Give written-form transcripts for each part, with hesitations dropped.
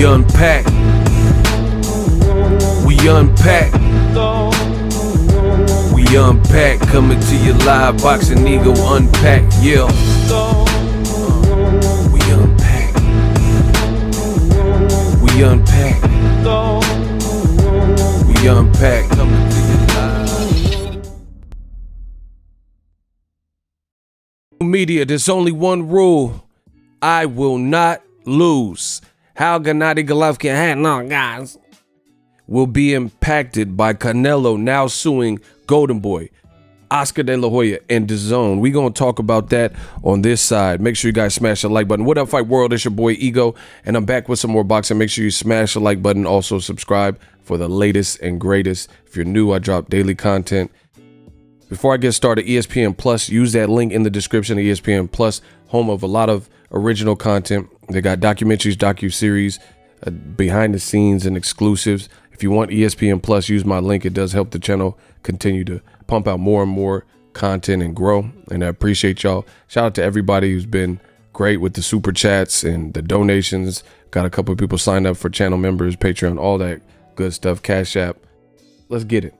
unpack. We unpack. We unpack. Coming to you live. Boxingego unpack. Yeah. We unpack. We unpack. We unpack. Coming to you live. Media, there's only one rule. I will not lose. How Gennady Golovkin had no guys will be impacted by Canelo now suing Golden Boy, Oscar De La Hoya, and Dazn. We gonna talk about that on this side. Make sure you guys smash the like button. What up, Fight World? It's your boy Ego, and I'm back with some more boxing. Make sure you smash the like button. Also subscribe for the latest and greatest. If you're new, I drop daily content. Before I get started, ESPN Plus, use that link in the description of ESPN Plus, home of a lot of original content. They got documentaries, docu-series, behind the scenes and exclusives. If you want ESPN Plus, use my link. It does help the channel continue to pump out more and more content and grow. And I appreciate y'all. Shout out to everybody who's been great with the super chats and the donations. Got a couple of people signed up for channel members, Patreon, all that good stuff, Cash App. Let's get it.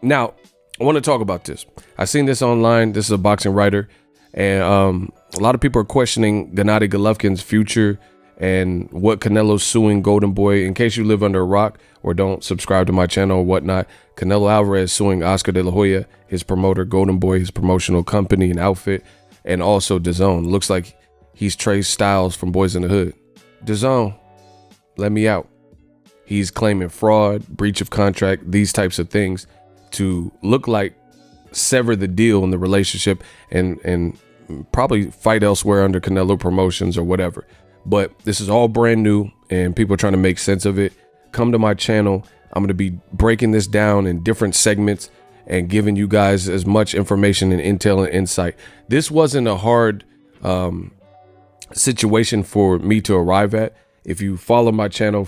Now, I want to talk about this. I seen this online. This is a boxing writer. And a lot of people are questioning Gennady Golovkin's future and what Canelo's suing Golden Boy. In case you live under a rock or don't subscribe to my channel or whatnot, Canelo Alvarez suing Oscar De La Hoya, his promoter, Golden Boy, his promotional company and outfit, and also Dazn. Looks like he's traced Styles from Boys in the Hood. Dazn, let me out. He's claiming fraud, breach of contract, these types of things to look like sever the deal in the relationship and probably fight elsewhere under Canelo Promotions or whatever. But this is all brand new and people are trying to make sense of it. Come to my channel. I'm going to be breaking this down in different segments and giving you guys as much information and intel and insight. This wasn't a hard situation for me to arrive at. If you follow my channel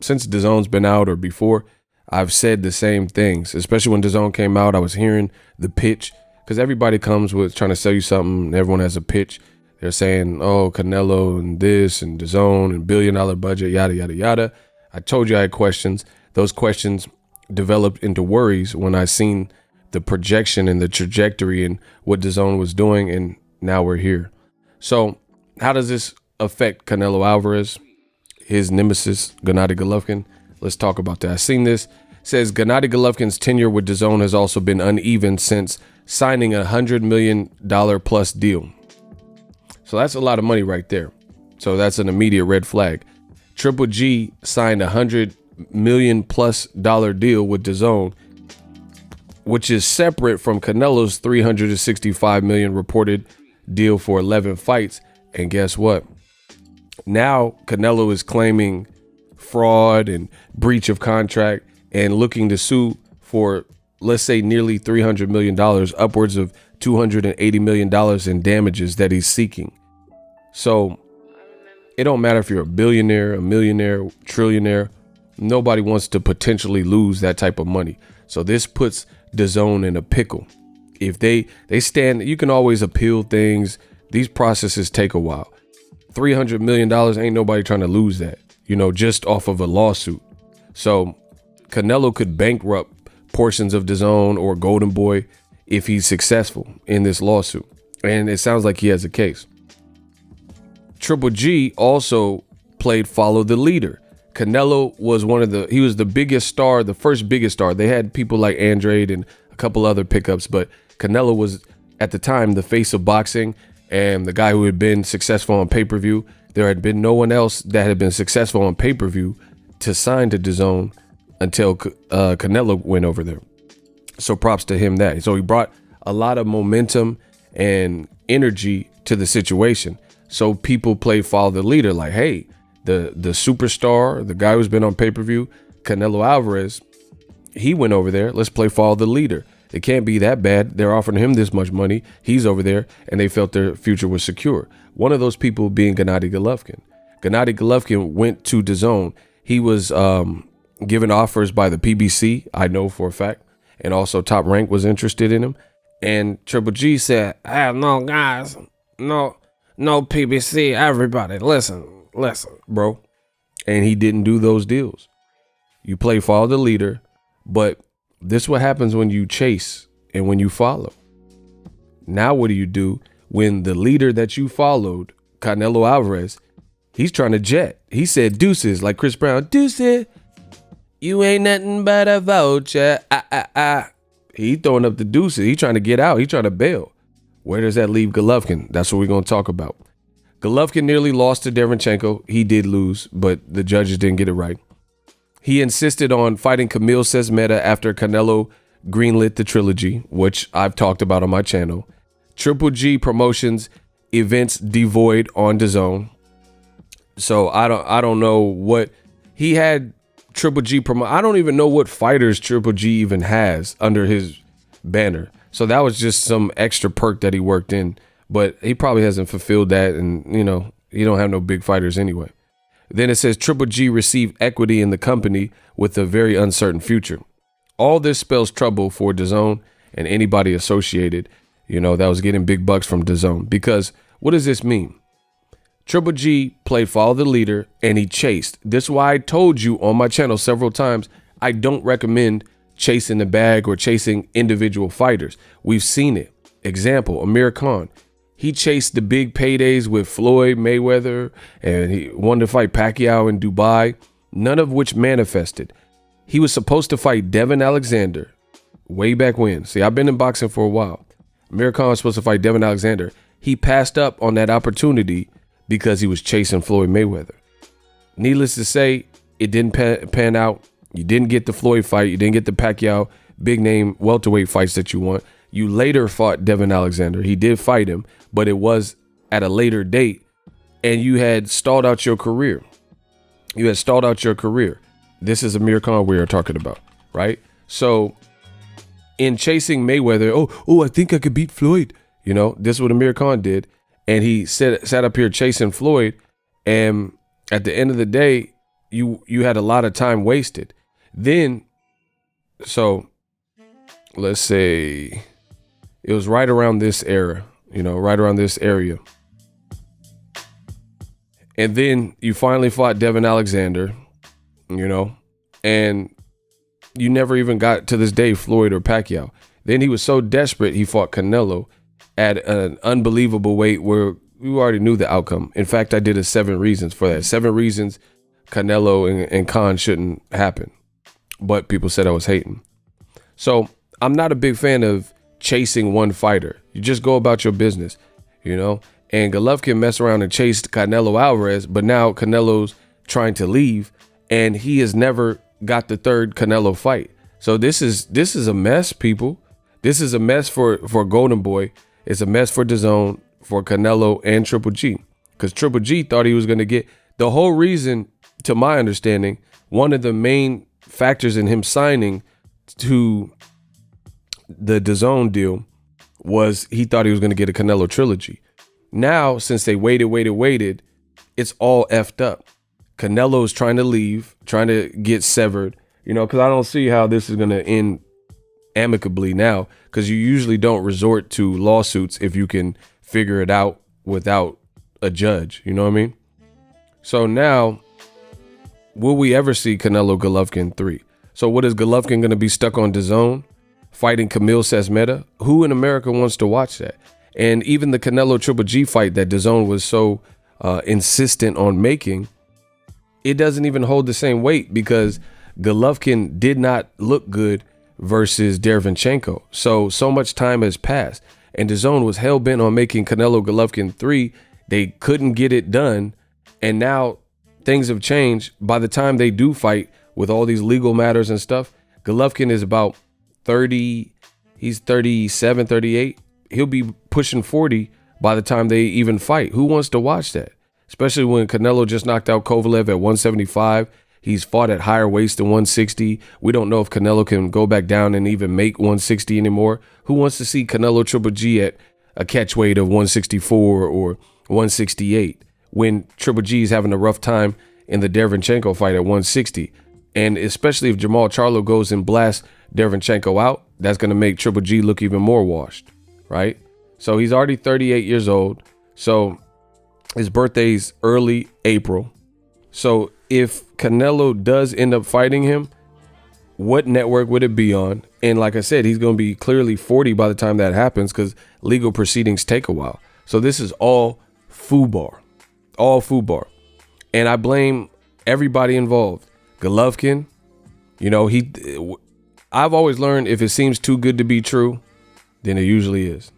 since Dazn's been out or before, I've said the same things, especially when Dazn came out. I was hearing the pitch because everybody comes with trying to sell you something. Everyone has a pitch. They're saying, oh, Canelo and this and Dazn and $1 billion budget, yada, yada, yada. I told you I had questions. Those questions developed into worries when I seen the projection and the trajectory and what Dazn was doing. And now we're here. So how does this affect Canelo Alvarez, his nemesis, Gennady Golovkin? Let's talk about that. I seen this. It says Gennady Golovkin's tenure with Dazn has also been uneven since signing a $100 million plus deal. So that's a lot of money right there. So that's an immediate red flag. Triple G signed $100 million plus deal with Dazn, which is separate from Canelo's $365 million reported deal for 11 fights. And guess what? Now Canelo is claiming fraud and breach of contract and looking to sue for, let's say, nearly $300 million, upwards of $280 million in damages that he's seeking. So it don't matter if you're a billionaire, a millionaire, trillionaire. Nobody wants to potentially lose that type of money. So this puts Dazn in a pickle. If they stand, you can always appeal things. These processes take a while. $300 million, ain't nobody trying to lose that, just off of a lawsuit. So Canelo could bankrupt portions of Dazn or Golden Boy if he's successful in this lawsuit. And it sounds like he has a case. Triple G also played follow the leader. Canelo was he was the biggest star, the first biggest star. They had people like Andrade and a couple other pickups, but Canelo was at the time the face of boxing and the guy who had been successful on pay-per-view. There had been no one else that had been successful on pay-per-view to sign to Dazn until Canelo went over there. So props to him that. So he brought a lot of momentum and energy to the situation. So people play follow the leader like, hey, the superstar, the guy who's been on pay-per-view, Canelo Alvarez, he went over there. Let's play follow the leader. It can't be that bad. They're offering him this much money. He's over there, and they felt their future was secure. One of those people being Gennady Golovkin. Gennady Golovkin went to Dazn. He was given offers by the PBC, I know for a fact, and also Top Rank was interested in him. And Triple G said, no, guys, no PBC, everybody, listen, bro. and he didn't do those deals. You play follow the leader, but this is what happens when you chase and when you follow. Now what do you do when the leader that you followed, Canelo Alvarez, he's trying to jet? He said deuces like Chris Brown. Deuces, you ain't nothing but a vulture. He throwing up the deuces. He trying to get out. He trying to bail. Where does that leave Golovkin? That's what we're going to talk about. Golovkin nearly lost to Derevyanchenko. He did lose, but the judges didn't get it right. He insisted on fighting Kamil Sesmeta after Canelo greenlit the trilogy, which I've talked about on my channel. Triple G Promotions events devoid on Dazn. So I don't know what he had. Triple G I don't even know what fighters Triple G even has under his banner. So that was just some extra perk that he worked in, but he probably hasn't fulfilled that. And you don't have no big fighters anyway. Then it says Triple G received equity in the company with a very uncertain future. All this spells trouble for Dazn and anybody associated, that was getting big bucks from Dazn. Because what does this mean? Triple G played follow the leader and he chased. This is why I told you on my channel several times, I don't recommend chasing the bag or chasing individual fighters. We've seen it. Example, Amir Khan. He chased the big paydays with Floyd Mayweather and he wanted to fight Pacquiao in Dubai, none of which manifested. He was supposed to fight Devin Alexander way back when. See, I've been in boxing for a while. Amir Khan was supposed to fight Devin Alexander. He passed up on that opportunity because he was chasing Floyd Mayweather. Needless to say, it didn't pan out. You didn't get the Floyd fight. You didn't get the Pacquiao big name welterweight fights that you want. You later fought Devin Alexander. He did fight him, but it was at a later date, and you had stalled out your career. This is Amir Khan we are talking about, right? So in chasing Mayweather, I think I could beat Floyd. This is what Amir Khan did. And he sat up here chasing Floyd. And at the end of the day, you had a lot of time wasted. Then, so let's say it was right around this era, right around this area. And then you finally fought Devin Alexander, and you never even got to this day Floyd or Pacquiao. Then he was so desperate, he fought Canelo at an unbelievable weight where we already knew the outcome. In fact, I did a 7 reasons for that. 7 reasons Canelo and Khan shouldn't happen. But people said I was hating. So I'm not a big fan of chasing one fighter. You just go about your business, And Golovkin messed around and chased Canelo Alvarez, but now Canelo's trying to leave, and he has never got the third Canelo fight. So this is a mess, people. This is a mess for Golden Boy. It's a mess for Dazn, for Canelo, and Triple G. Because Triple G thought he was going to get the whole reason, to my understanding, one of the main factors in him signing to the Dazn deal was he thought he was going to get a Canelo trilogy. Now, since they waited, it's all effed up. Canelo's trying to leave, trying to get severed, because I don't see how this is going to end amicably now, because you usually don't resort to lawsuits if you can figure it out without a judge. You know what I mean? So now, will we ever see Canelo Golovkin 3? So what is Golovkin going to be stuck on Dazn fighting Kamil Sesmeta? Who in America wants to watch that? And even the Canelo Triple G fight that Dazn was so insistent on making, it doesn't even hold the same weight because Golovkin did not look good versus Derevyanchenko. So much time has passed, and Dazn was hell bent on making Canelo Golovkin 3. They couldn't get it done, and now things have changed. By the time they do fight with all these legal matters and stuff, Golovkin is about 30. He's 37, 38. He'll be pushing 40 by the time they even fight. Who wants to watch that? Especially when Canelo just knocked out Kovalev at 175. He's fought at higher weights than 160. We don't know if Canelo can go back down and even make 160 anymore. Who wants to see Canelo Triple G at a catch weight of 164 or 168 when Triple G is having a rough time in the Derevyanchenko fight at 160? And especially if Jamal Charlo goes and blasts Derevyanchenko out, that's going to make Triple G look even more washed, right? So he's already 38 years old. So his birthday's early April. So if Canelo does end up fighting him, what network would it be on? And like I said, he's going to be clearly 40 by the time that happens because legal proceedings take a while. So this is all FUBAR, all FUBAR. And I blame everybody involved. Golovkin, you know, I've always learned if it seems too good to be true, then it usually is.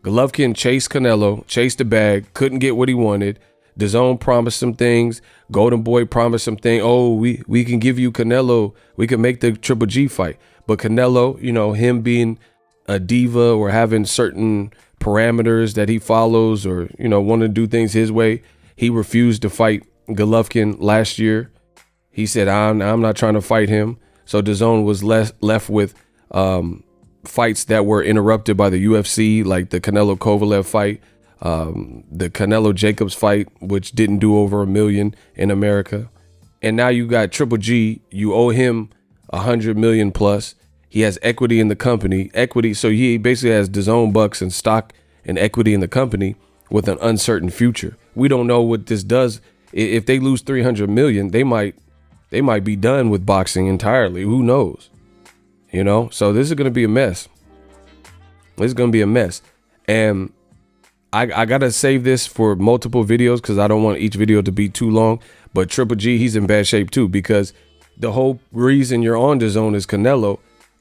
Golovkin chased Canelo, chased the bag, couldn't get what he wanted. DAZN promised some things. Golden Boy promised some things. Oh, we can give you Canelo. We can make the Triple G fight. But Canelo, you know, him being a diva or having certain parameters that he follows or, you know, want to do things his way, he refused to fight Golovkin last year. He said, I'm not trying to fight him. So DAZN was left with fights that were interrupted by the UFC, like the Canelo Kovalev fight, the Canelo Jacobs fight, which didn't do over $1 million in America. And now you got Triple G. You owe him $100 million plus. He has equity in the company. So he basically has DAZN bucks and stock and equity in the company with an uncertain future. We don't know what this does. If they lose $300 million, they might be done with boxing entirely. Who knows? You know, so this is going to be a mess. This is going to be a mess. And I got to save this for multiple videos because I don't want each video to be too long. But Triple G, he's in bad shape too, because the whole reason you're on DAZN is Canelo.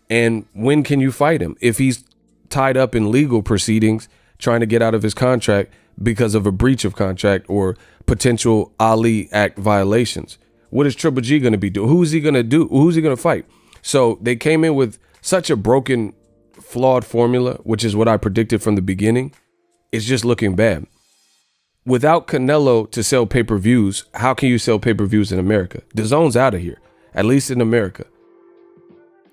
And when can you fight him? If he's tied up in legal proceedings, trying to get out of his contract because of a breach of contract or potential Ali Act violations. What is Triple G going to be doing? Who's he going to do? Who's he going to fight? So they came in with such a broken, flawed formula, which is what I predicted from the beginning. It's just looking bad. Without Canelo to sell pay-per-views, how can you sell pay-per-views in America? DAZN's out of here, at least in America.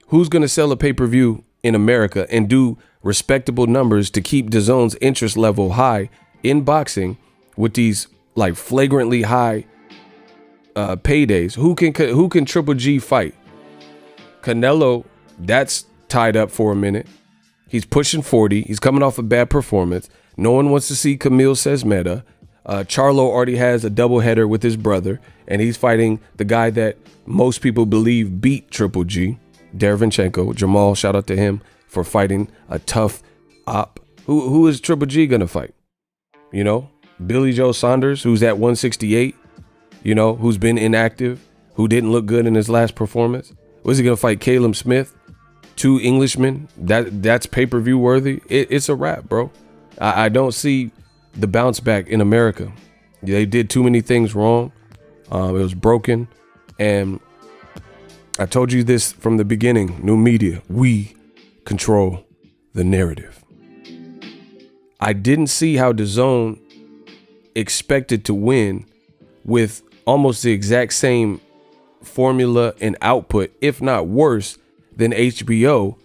Who's going to sell a pay-per-view in America and do respectable numbers to keep DAZN's interest level high in boxing with these like flagrantly high paydays? Who can Triple G fight? Canelo, that's tied up for a minute. He's pushing 40. He's coming off a bad performance. No one wants to see Camille Sesmeta. Charlo already has a doubleheader with his brother, and he's fighting the guy that most people believe beat Triple G, Derevyanchenko. Jamal, shout out to him for fighting a tough op. Who is Triple G gonna fight? You know, Billy Joe Saunders, who's at 168, you know, who's been inactive, who didn't look good in his last performance. Was he gonna fight Caleb Smith? 2 Englishmen? That's pay-per-view worthy. It's a wrap, bro. I don't see the bounce back in America. They did too many things wrong. It was broken. And I told you this from the beginning. New media, we control the narrative. I didn't see how DAZN expected to win with almost the exact same formula and output, if not worse, than HBO.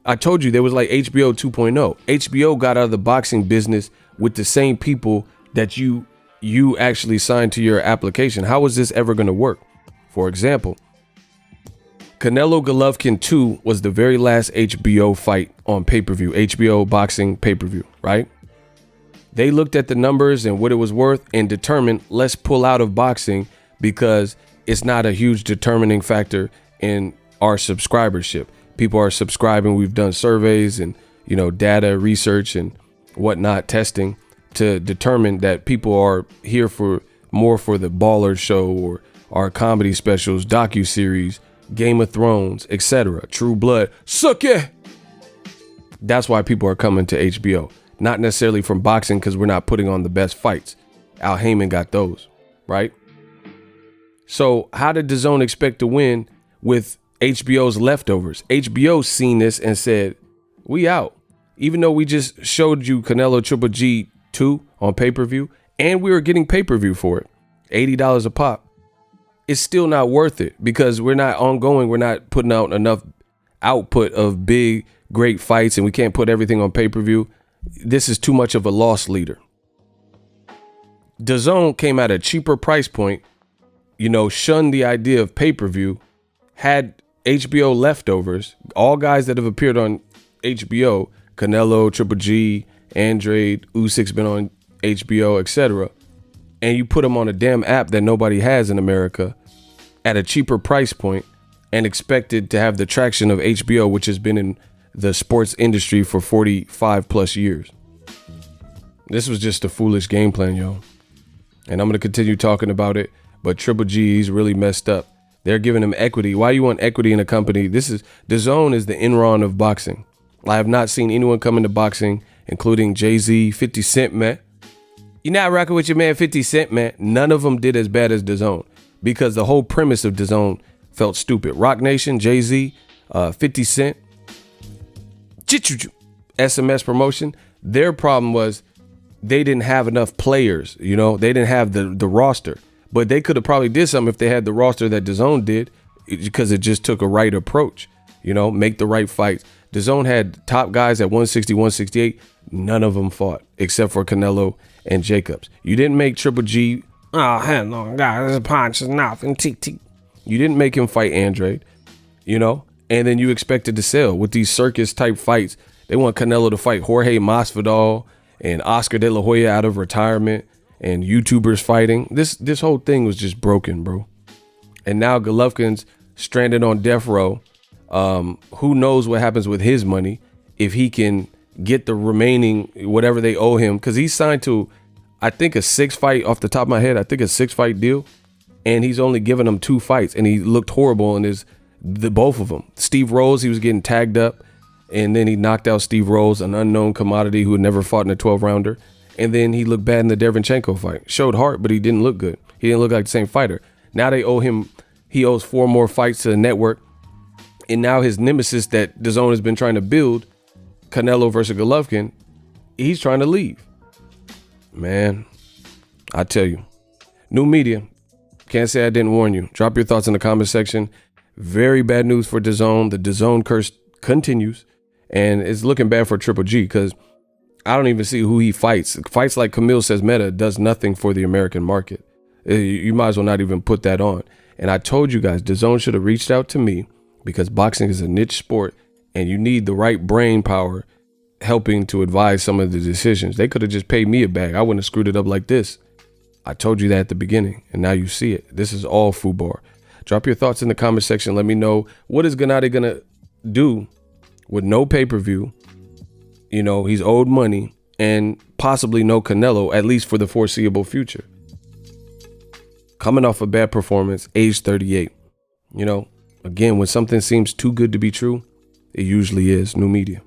I told you there was like HBO 2.0. HBO got out of the boxing business with the same people that you actually signed to your application. How is this ever going to work? For example, Canelo Golovkin 2 was the very last HBO fight on pay-per-view, HBO boxing pay-per-view, right? They looked at the numbers and what it was worth and determined, let's pull out of boxing because it's not a huge determining factor in our subscribership. People are subscribing. We've done surveys and, you know, data research and whatnot, testing to determine that people are here for more for the baller show or our comedy specials, docuseries, Game of Thrones, etc. True Blood, suck it. That's why people are coming to HBO, not necessarily from boxing because we're not putting on the best fights. Al Heyman got those, right? So how did DAZN expect to win with HBO's leftovers? HBO seen this and said, we out. Even though we just showed you Canelo Triple G 2 on pay-per-view and we were getting pay-per-view for it, $80 a pop, it's still not worth it because we're not ongoing. We're not putting out enough output of big, great fights and we can't put everything on pay-per-view. This is too much of a loss leader. DAZN came at a cheaper price point, you know, shunned the idea of pay-per-view, had HBO leftovers, all guys that have appeared on HBO, Canelo, Triple G, Andrade, Usyk's been on HBO, etc. And you put them on a damn app that nobody has in America at a cheaper price point and expected to have the traction of HBO, which has been in the sports industry for 45 plus years. This was just a foolish game plan, yo. And I'm going to continue talking about it. But Triple G, he's really messed up. They're giving him equity. Why you want equity in a company? Dazn is the Enron of boxing. I have not seen anyone come into boxing, including Jay-Z, 50 Cent, man. You're not rocking with your man 50 Cent, man. None of them did as bad as Dazn, because the whole premise of Dazn felt stupid. Rock Nation, Jay-Z, 50 Cent, SMS promotion. Their problem was they didn't have enough players. You know, they didn't have the roster. But they could have probably did something if they had the roster that Dazn did, because it just took a right approach, you know, make the right fights. Dazn had top guys at 160, 168. None of them fought except for Canelo and Jacobs. You didn't make Triple G. Oh, hell no, guys, punch is nothing. You didn't make him fight Andrade, you know, and then you expected to sell with these circus type fights. They want Canelo to fight Jorge Masvidal and Oscar De La Hoya out of retirement, and YouTubers fighting. This whole thing was just broken, bro. And now Golovkin's stranded on death row. Who knows what happens with his money if he can get the remaining whatever they owe him, because he's signed to, I think, a 6-fight, off the top of my head, I think a 6-fight deal, and he's only given them 2 fights, and he looked horrible in both of them. Steve Rose, he was getting tagged up, and then he knocked out Steve Rose, an unknown commodity who had never fought in a 12-rounder. And then he looked bad in the Derevyanchenko fight. Showed heart, but he didn't look good. He didn't look like the same fighter. Now they owe him, he owes 4 more fights to the network. And now his nemesis that Dazn has been trying to build, Canelo versus Golovkin, he's trying to leave. Man, I tell you, new media, can't say I didn't warn you. Drop your thoughts in the comment section. Very bad news for Dazn. The Dazn curse continues, and it's looking bad for Triple G, because I don't even see who he fights. Fights like Camille Says Meta does nothing for the American market. You might as well not even put that on. And I told you guys, Dazn should have reached out to me, because boxing is a niche sport and you need the right brain power helping to advise some of the decisions. They could have just paid me a bag. I wouldn't have screwed it up like this. I told you that at the beginning, and now you see it. This is all FUBAR. Drop your thoughts in the comment section. Let me know, what is Gennady gonna do with no pay-per-view? You know, he's owed money, and possibly no Canelo, at least for the foreseeable future. Coming off a bad performance, age 38. You know, again, when something seems too good to be true, it usually is. New media.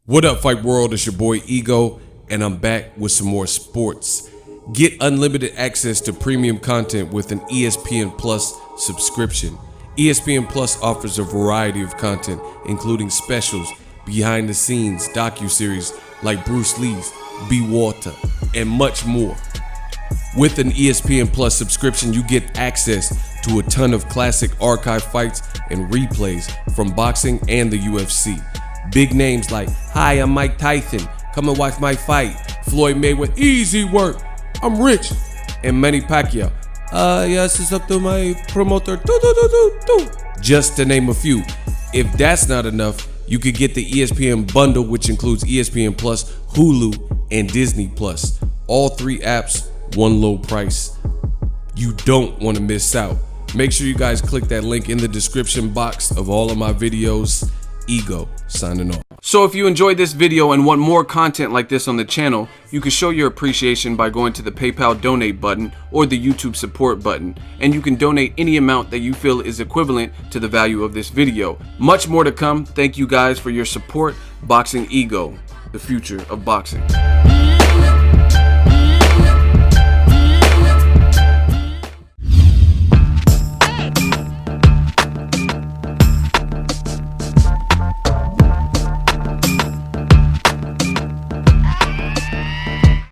What up, Fight World? It's your boy Ego, and I'm back with some more sports. Get unlimited access to premium content with an ESPN Plus subscription. ESPN Plus offers a variety of content, including specials, behind the scenes docuseries like Bruce Lee's Be Water, and much more. With an ESPN Plus subscription, you get access to a ton of classic archive fights and replays from boxing and the UFC. Big names like, "Hi, I'm Mike Tyson, come and watch my fight." Floyd Mayweather, "Easy work, I'm rich." And Manny Pacquiao, "Yes, it's up to my promoter, just to name a few. If that's not enough, you could get the ESPN bundle, which includes ESPN Plus, Hulu, and Disney Plus. All 3 apps, one low price. You don't want to miss out. Make sure you guys click that link in the description box of all of my videos. Ego, signing off. So if you enjoyed this video and want more content like this on the channel, you can show your appreciation by going to the PayPal donate button or the YouTube support button, and you can donate any amount that you feel is equivalent to the value of this video. Much more to come. Thank you guys for your support. Boxing Ego, the future of boxing.